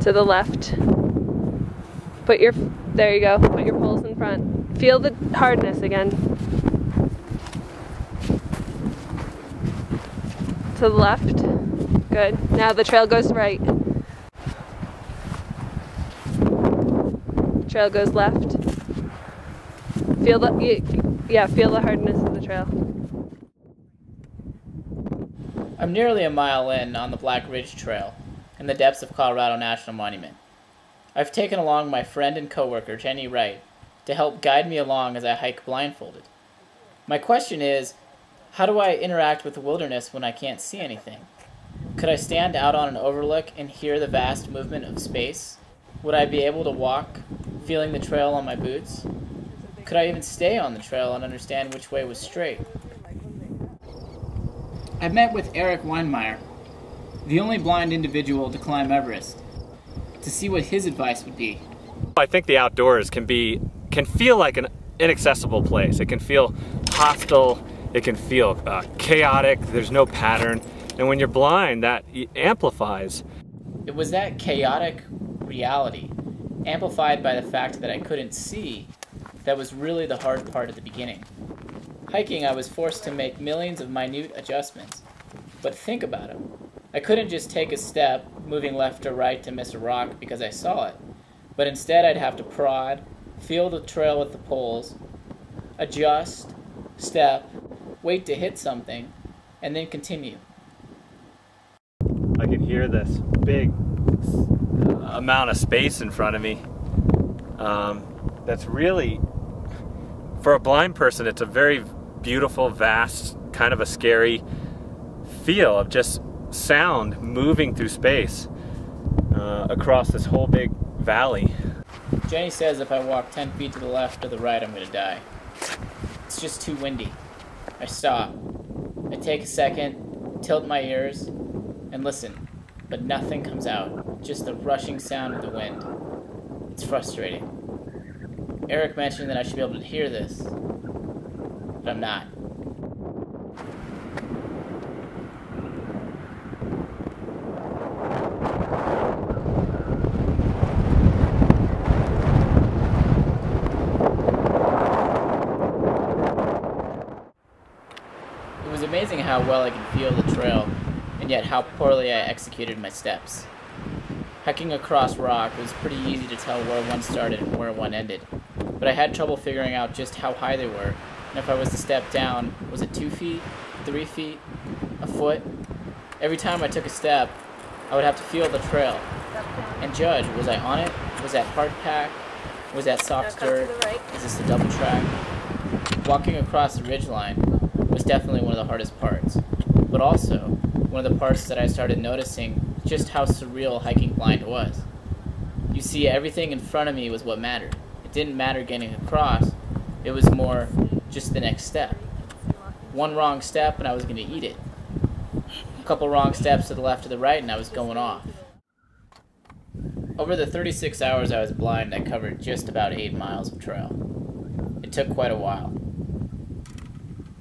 To the left. There you go, put your poles in front. Feel the hardness again. To the left. Good. Now the trail goes right. Trail goes left. Feel the hardness of the trail. I'm nearly a mile in on the Black Ridge Trail, in the depths of Colorado National Monument. I've taken along my friend and coworker, Jenny Wright, to help guide me along as I hike blindfolded. My question is, how do I interact with the wilderness when I can't see anything? Could I stand out on an overlook and hear the vast movement of space? Would I be able to walk, feeling the trail on my boots? Could I even stay on the trail and understand which way was straight? I met with Eric Weinmeier, the only blind individual to climb Everest, to see what his advice would be. I think the outdoors can feel like an inaccessible place. It can feel hostile, it can feel chaotic, there's no pattern, and when you're blind, that amplifies. It was that chaotic reality, amplified by the fact that I couldn't see, that was really the hard part at the beginning. Hiking, I was forced to make millions of minute adjustments. But think about it. I couldn't just take a step, moving left or right to miss a rock because I saw it. But instead I'd have to prod, feel the trail with the poles, adjust, step, wait to hit something, and then continue. I can hear this big amount of space in front of me. That's really, for a blind person, it's a very beautiful, vast, kind of a scary feel of just sound moving through space across this whole big valley. Jenny says if I walk 10 feet to the left or the right, I'm going to die. It's just too windy. I stop. I take a second, tilt my ears, and listen, but nothing comes out, just the rushing sound of the wind. It's frustrating. Eric mentioned that I should be able to hear this, but I'm not. It was amazing how well I could feel the trail, and yet how poorly I executed my steps. Hiking across rock, it was pretty easy to tell where one started and where one ended, but I had trouble figuring out just how high they were, and if I was to step down, was it 2 feet, 3 feet, a foot? Every time I took a step, I would have to feel the trail and judge, was I on it? Was that hard pack? Was that soft dirt? Is this a double track? Walking across the ridgeline was definitely one of the hardest parts, but also one of the parts that I started noticing just how surreal hiking blind was. You see, everything in front of me was what mattered. It didn't matter getting across, it was more just the next step. One wrong step and I was going to eat it. A couple wrong steps to the left or the right and I was going off. Over the 36 hours I was blind, I covered just about 8 miles of trail. It took quite a while.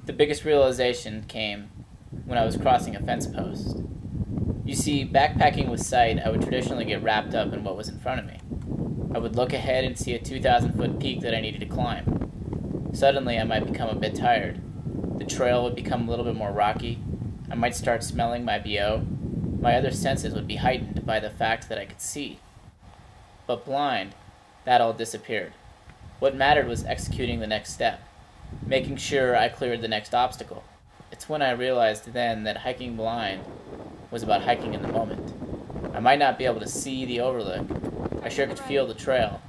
The biggest realization came when I was crossing a fence post. You see, backpacking with sight, I would traditionally get wrapped up in what was in front of me. I would look ahead and see a 2,000-foot peak that I needed to climb. Suddenly, I might become a bit tired. The trail would become a little bit more rocky. I might start smelling my BO. My other senses would be heightened by the fact that I could see. But blind, that all disappeared. What mattered was executing the next step, making sure I cleared the next obstacle. It's when I realized then that hiking blind was about hiking in the moment. I might not be able to see the overlook. I sure could feel the trail.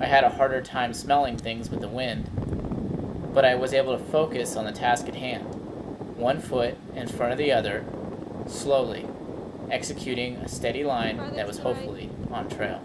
I had a harder time smelling things with the wind, but I was able to focus on the task at hand. One foot in front of the other, slowly, executing a steady line that was hopefully on trail.